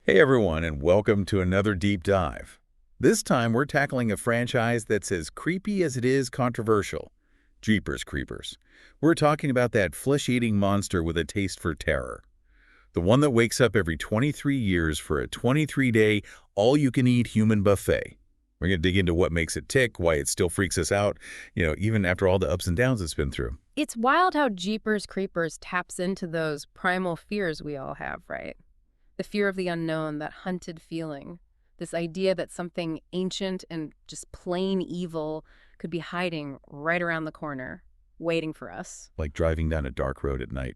Hey everyone, and welcome to another deep dive. This time we're tackling a franchise that's as creepy as it is controversial. Jeepers Creepers. We're talking about that flesh-eating monster with a taste for terror. The one that wakes up every 23 years for a 23-day, all-you-can-eat human buffet. We're going to dig into what makes it tick, why it still freaks us out, even after all the ups and downs it's been through. It's wild how Jeepers Creepers taps into those primal fears we all have, right? The fear of the unknown, that hunted feeling. This idea that something ancient and just plain evil could be hiding right around the corner, waiting for us. Like driving down a dark road at night,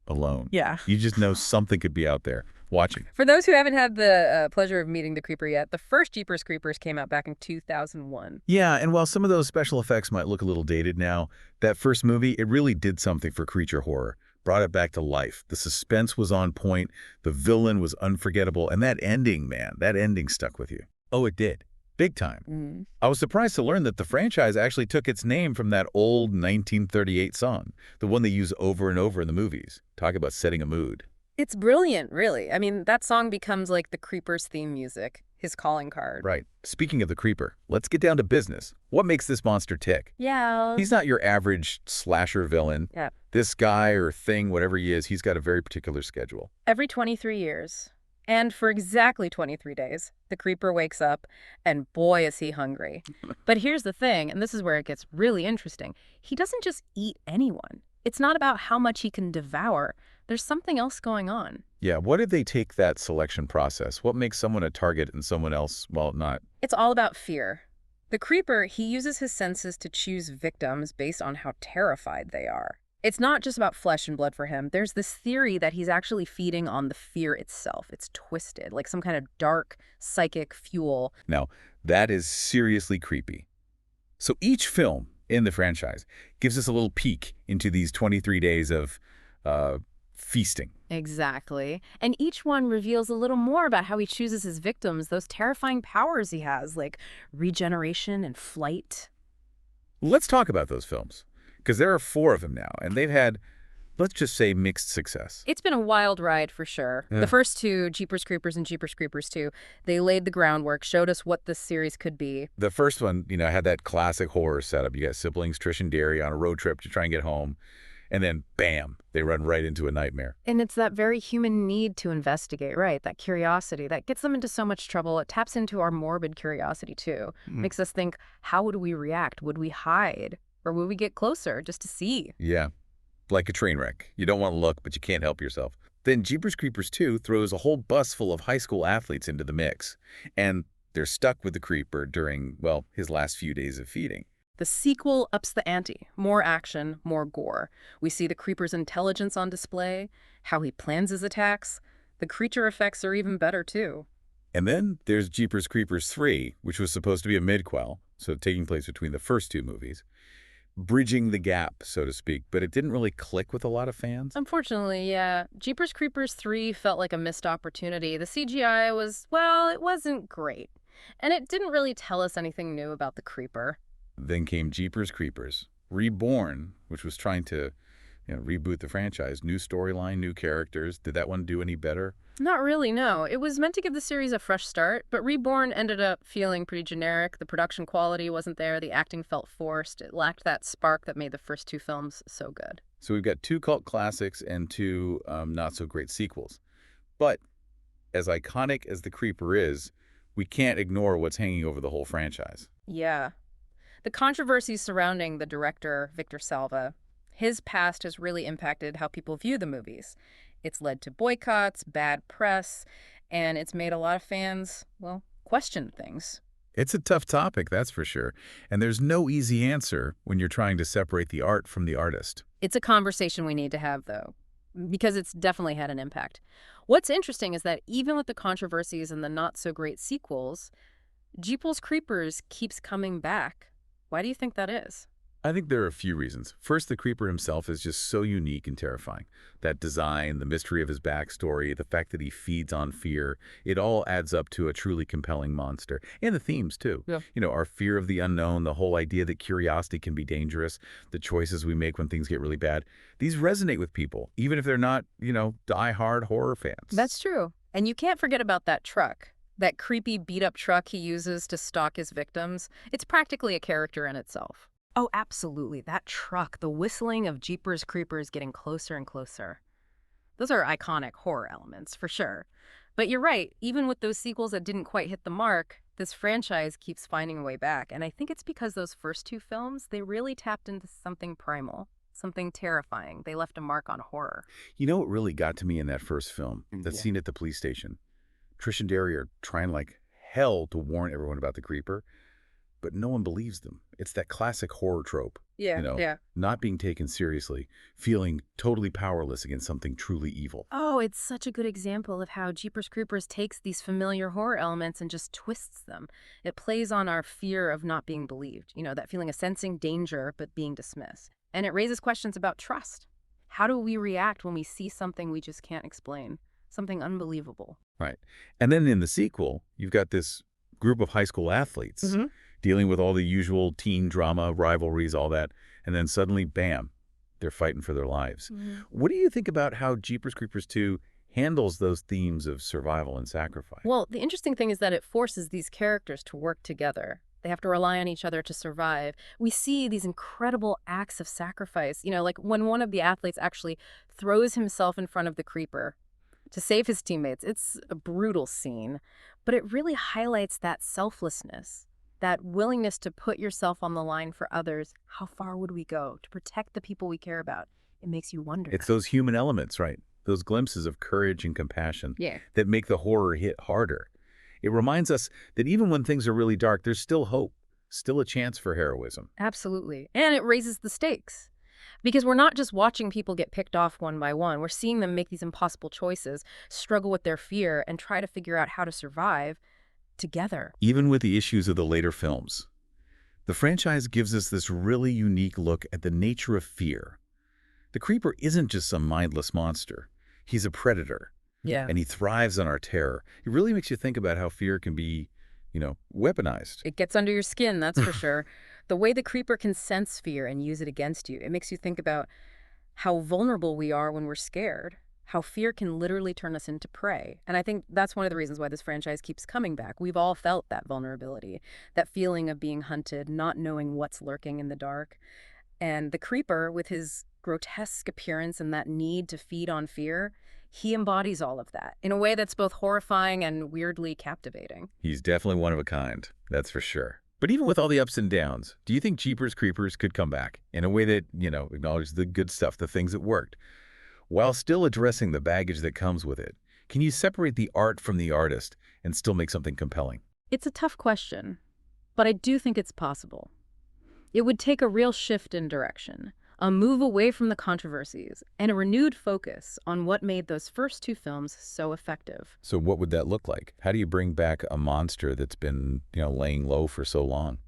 alone. Yeah. You just know something could be out there, watching. For those who haven't had the pleasure of meeting the Creeper yet, the first Jeepers Creepers came out back in 2001. Yeah, and while some of those special effects might look a little dated now, that first movie, it really did something for creature horror. Brought it back to life. The suspense was on point, the villain was unforgettable, and that ending, man, that ending stuck with you. Oh, it did. Big time. I was surprised to learn that the franchise actually took its name from that old 1938 song, the one they use over and over in the movies. Talk about setting a mood. It's brilliant, really. I mean, that song becomes like the Creeper's theme music, his calling card. Right. Speaking of the creeper, let's get down to business. What makes this monster tick? Yeah. He's not your average slasher villain. Yeah. This guy or thing, whatever he is, he's got a very particular schedule. Every 23 years, and for exactly 23 days, the Creeper wakes up, and boy is he hungry. But here's the thing, and this is where it gets really interesting. He doesn't just eat anyone. It's not about how much he can devour. There's something else going on. Yeah, what did they take that selection process? What makes someone a target and someone else, well, not? It's all about fear. The Creeper, he uses his senses to choose victims based on how terrified they are. It's not just about flesh and blood for him. There's this theory that he's actually feeding on the fear itself. It's twisted, like some kind of dark, psychic fuel. Now, that is seriously creepy. So each film in the franchise gives us a little peek into these 23 days of feasting. Exactly. And each one reveals a little more about how he chooses his victims, those terrifying powers he has, like regeneration and flight. Let's talk about those films, because there are 4 of them now, and they've had, let's just say, mixed success. It's been a wild ride for sure. Yeah. The first two, Jeepers Creepers and Jeepers Creepers 2, they laid the groundwork, showed us what this series could be. The first one, had that classic horror setup. You got siblings, Trish and Derry, on a road trip to try and get home. And then, bam, they run right into a nightmare. And it's that very human need to investigate, right? That curiosity that gets them into so much trouble. It taps into our morbid curiosity, too. Makes us think, how would we react? Would we hide? Or would we get closer just to see? Yeah, like a train wreck. You don't want to look, but you can't help yourself. Then Jeepers Creepers 2 throws a whole bus full of high school athletes into the mix. And they're stuck with the Creeper during, well, his last few days of feeding. The sequel ups the ante. More action, more gore. We see the Creeper's intelligence on display, how he plans his attacks. The creature effects are even better, too. And then there's Jeepers Creepers 3, which was supposed to be a midquel, so taking place between the first 2 movies, bridging the gap, so to speak, but it didn't really click with a lot of fans. Unfortunately, yeah. Jeepers Creepers 3 felt like a missed opportunity. The CGI was, well, it wasn't great. And it didn't really tell us anything new about the Creeper. Then came Jeepers Creepers Reborn, which was trying to reboot the franchise. New storyline, new characters. Did that one do any better? Not really, no. It was meant to give the series a fresh start, but Reborn ended up feeling pretty generic. The production quality wasn't there. The acting felt forced. It lacked that spark that made the first 2 films so good. So we've got 2 cult classics and 2 not-so-great sequels. But as iconic as the Creeper is, we can't ignore what's hanging over the whole franchise. Yeah. The controversies surrounding the director, Victor Salva, his past has really impacted how people view the movies. It's led to boycotts, bad press, and it's made a lot of fans, well, question things. It's a tough topic, that's for sure. And there's no easy answer when you're trying to separate the art from the artist. It's a conversation we need to have, though, because it's definitely had an impact. What's interesting is that even with the controversies and the not-so-great sequels, Jeepers Creepers keeps coming back. Why do you think that is? I think there are a few reasons. First, the Creeper himself is just so unique and terrifying. That design, the mystery of his backstory, the fact that he feeds on fear, it all adds up to a truly compelling monster. And the themes, too. Yeah. Our fear of the unknown, the whole idea that curiosity can be dangerous, the choices we make when things get really bad. These resonate with people, even if they're not, die-hard horror fans. That's true. And you can't forget about that truck. That creepy beat-up truck he uses to stalk his victims. It's practically a character in itself. Oh, absolutely. That truck, the whistling of Jeepers Creepers getting closer and closer. Those are iconic horror elements, for sure. But you're right, even with those sequels that didn't quite hit the mark, this franchise keeps finding a way back. And I think it's because those first two films, they really tapped into something primal, something terrifying. They left a mark on horror. You know what really got to me in that first film? That Yeah. scene at the police station. Trish and Derry are trying like hell to warn everyone about the creeper, but no one believes them. It's that classic horror trope, Yeah. not being taken seriously, feeling totally powerless against something truly evil. Oh, it's such a good example of how Jeepers Creepers takes these familiar horror elements and just twists them. It plays on our fear of not being believed, that feeling of sensing danger but being dismissed. And it raises questions about trust. How do we react when we see something we just can't explain? Something unbelievable. Right. And then in the sequel, you've got this group of high school athletes dealing with all the usual teen drama, rivalries, all that, and then suddenly, bam, they're fighting for their lives. What do you think about how Jeepers Creepers 2 handles those themes of survival and sacrifice? Well, the interesting thing is that it forces these characters to work together. They have to rely on each other to survive. We see these incredible acts of sacrifice, like when one of the athletes actually throws himself in front of the creeper to save his teammates. It's a brutal scene, but it really highlights that selflessness, that willingness to put yourself on the line for others. How far would we go to protect the people we care about? It makes you wonder. It's those human elements, right? Those glimpses of courage and compassion Yeah. that make the horror hit harder. It reminds us that even when things are really dark, there's still hope, still a chance for heroism. Absolutely. And it raises the stakes. Because we're not just watching people get picked off one by one. We're seeing them make these impossible choices, struggle with their fear, and try to figure out how to survive together. Even with the issues of the later films, the franchise gives us this really unique look at the nature of fear. The creeper isn't just some mindless monster. He's a predator, Yeah. and he thrives on our terror. It really makes you think about how fear can be, weaponized. It gets under your skin, that's for sure. The way the creeper can sense fear and use it against you, it makes you think about how vulnerable we are when we're scared, how fear can literally turn us into prey. And I think that's one of the reasons why this franchise keeps coming back. We've all felt that vulnerability, that feeling of being hunted, not knowing what's lurking in the dark. And the creeper, with his grotesque appearance and that need to feed on fear, he embodies all of that in a way that's both horrifying and weirdly captivating. He's definitely one of a kind, that's for sure. But even with all the ups and downs, do you think Jeepers Creepers could come back in a way that, acknowledges the good stuff, the things that worked, while still addressing the baggage that comes with it? Can you separate the art from the artist and still make something compelling? It's a tough question, but I do think it's possible. It would take a real shift in direction, a move away from the controversies, and a renewed focus on what made those first two films so effective. So what would that look like? How do you bring back a monster that's been, laying low for so long?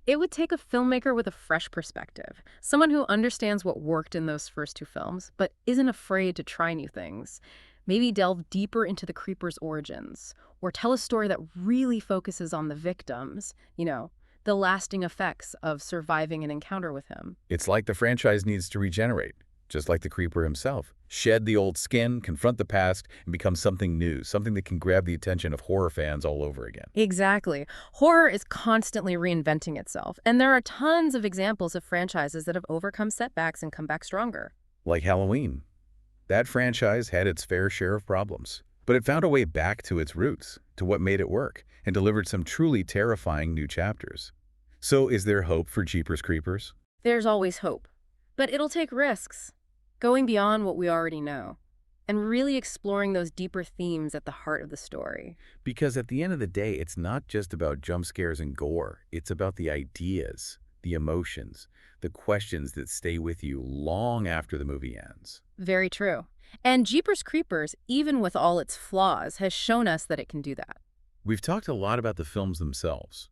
It would take a filmmaker with a fresh perspective, someone who understands what worked in those first two films, but isn't afraid to try new things. Maybe delve deeper into the creeper's origins, or tell a story that really focuses on the victims, the lasting effects of surviving an encounter with him. It's like the franchise needs to regenerate, just like the creeper himself. Shed the old skin, confront the past, and become something new, something that can grab the attention of horror fans all over again. Exactly. Horror is constantly reinventing itself, and there are tons of examples of franchises that have overcome setbacks and come back stronger. Like Halloween. That franchise had its fair share of problems, but it found a way back to its roots, to what made it work, and delivered some truly terrifying new chapters. So is there hope for Jeepers Creepers? There's always hope, but it'll take risks, going beyond what we already know, and really exploring those deeper themes at the heart of the story. Because at the end of the day, it's not just about jump scares and gore. It's about the ideas, the emotions, the questions that stay with you long after the movie ends. Very true. And Jeepers Creepers, even with all its flaws, has shown us that it can do that. We've talked a lot about the films themselves.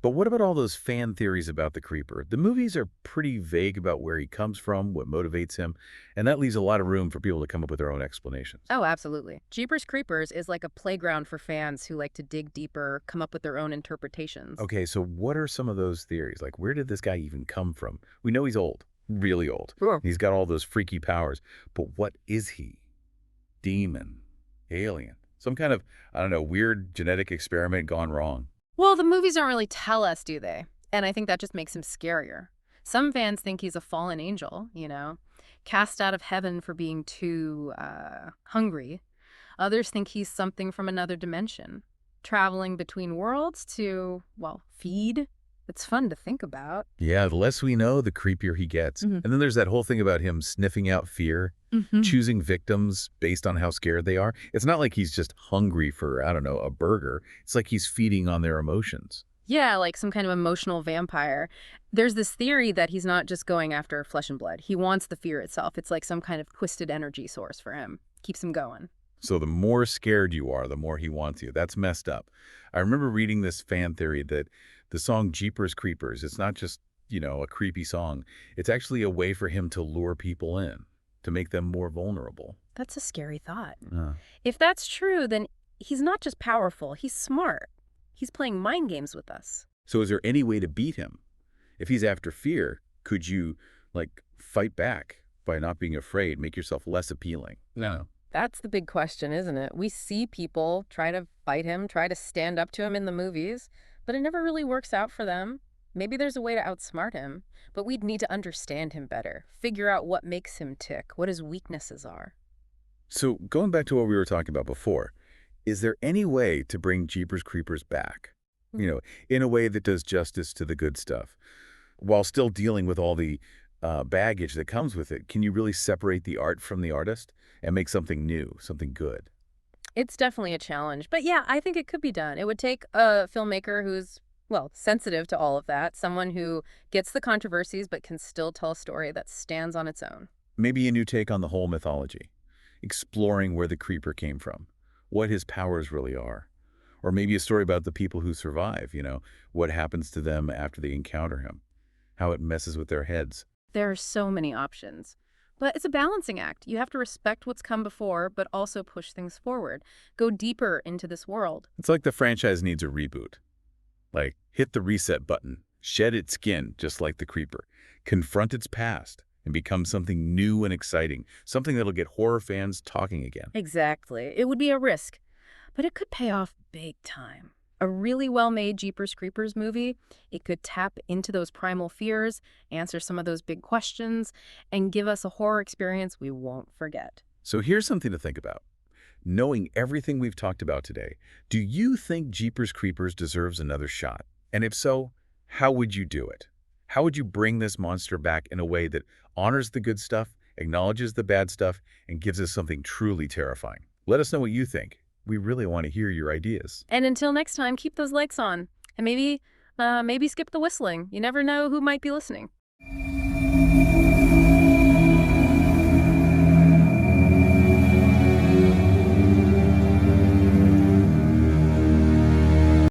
But what about all those fan theories about the creeper? The movies are pretty vague about where he comes from, what motivates him, and that leaves a lot of room for people to come up with their own explanations. Oh, absolutely. Jeepers Creepers is like a playground for fans who like to dig deeper, come up with their own interpretations. Okay, so what are some of those theories? Like, where did this guy even come from? We know he's old, really old. Sure. He's got all those freaky powers, but what is he? Demon? Alien? Some kind of, I don't know, weird genetic experiment gone wrong. Well, the movies don't really tell us, do they? And I think that just makes him scarier. Some fans think he's a fallen angel, cast out of heaven for being too hungry. Others think he's something from another dimension, traveling between worlds to, well, feed. It's fun to think about. Yeah, the less we know, the creepier he gets. Hmm. And then there's that whole thing about him sniffing out fear, choosing victims based on how scared they are. It's not like he's just hungry for, I don't know, a burger. It's like he's feeding on their emotions. Yeah, like some kind of emotional vampire. There's this theory that he's not just going after flesh and blood. He wants the fear itself. It's like some kind of twisted energy source for him. Keeps him going. So the more scared you are, the more he wants you. That's messed up. I remember reading this fan theory that the song Jeepers Creepers, it's not just, a creepy song. It's actually a way for him to lure people in, to make them more vulnerable. That's a scary thought. Uh, If that's true, then he's not just powerful, he's smart. He's playing mind games with us. so is there any way to beat him? If he's after fear, could you, fight back by not being afraid, make yourself less appealing? No. That's the big question, isn't it? We see people try to fight him, try to stand up to him in the movies, but it never really works out for them. Maybe there's a way to outsmart him, but we'd need to understand him better, figure out what makes him tick, what his weaknesses are. So going back to what we were talking about before, is there any way to bring Jeepers Creepers back? In a way that does justice to the good stuff, while still dealing with all the baggage that comes with it? Can you really separate the art from the artist and make something new, something good? It's definitely a challenge, but yeah, I think it could be done. It would take a filmmaker who's, well, sensitive to all of that, someone who gets the controversies but can still tell a story that stands on its own. Maybe a new take on the whole mythology, exploring where the creeper came from, what his powers really are. Or maybe a story about the people who survive, what happens to them after they encounter him, how it messes with their heads. There are so many options. But it's a balancing act. You have to respect what's come before, but also push things forward. Go deeper into this world. It's like the franchise needs a reboot. Like, hit the reset button, shed its skin just like the creeper, confront its past, and become something new and exciting, something that'll get horror fans talking again. Exactly. It would be a risk, but it could pay off big time. A really well-made Jeepers Creepers movie, it could tap into those primal fears, answer some of those big questions, and give us a horror experience we won't forget. So here's something to think about. Knowing everything we've talked about today, do you think Jeepers Creepers deserves another shot? And if so, how would you do it? How would you bring this monster back in a way that honors the good stuff, acknowledges the bad stuff, and gives us something truly terrifying? Let us know what you think. We really want to hear your ideas. And until next time, keep those lights on. And maybe skip the whistling. You never know who might be listening.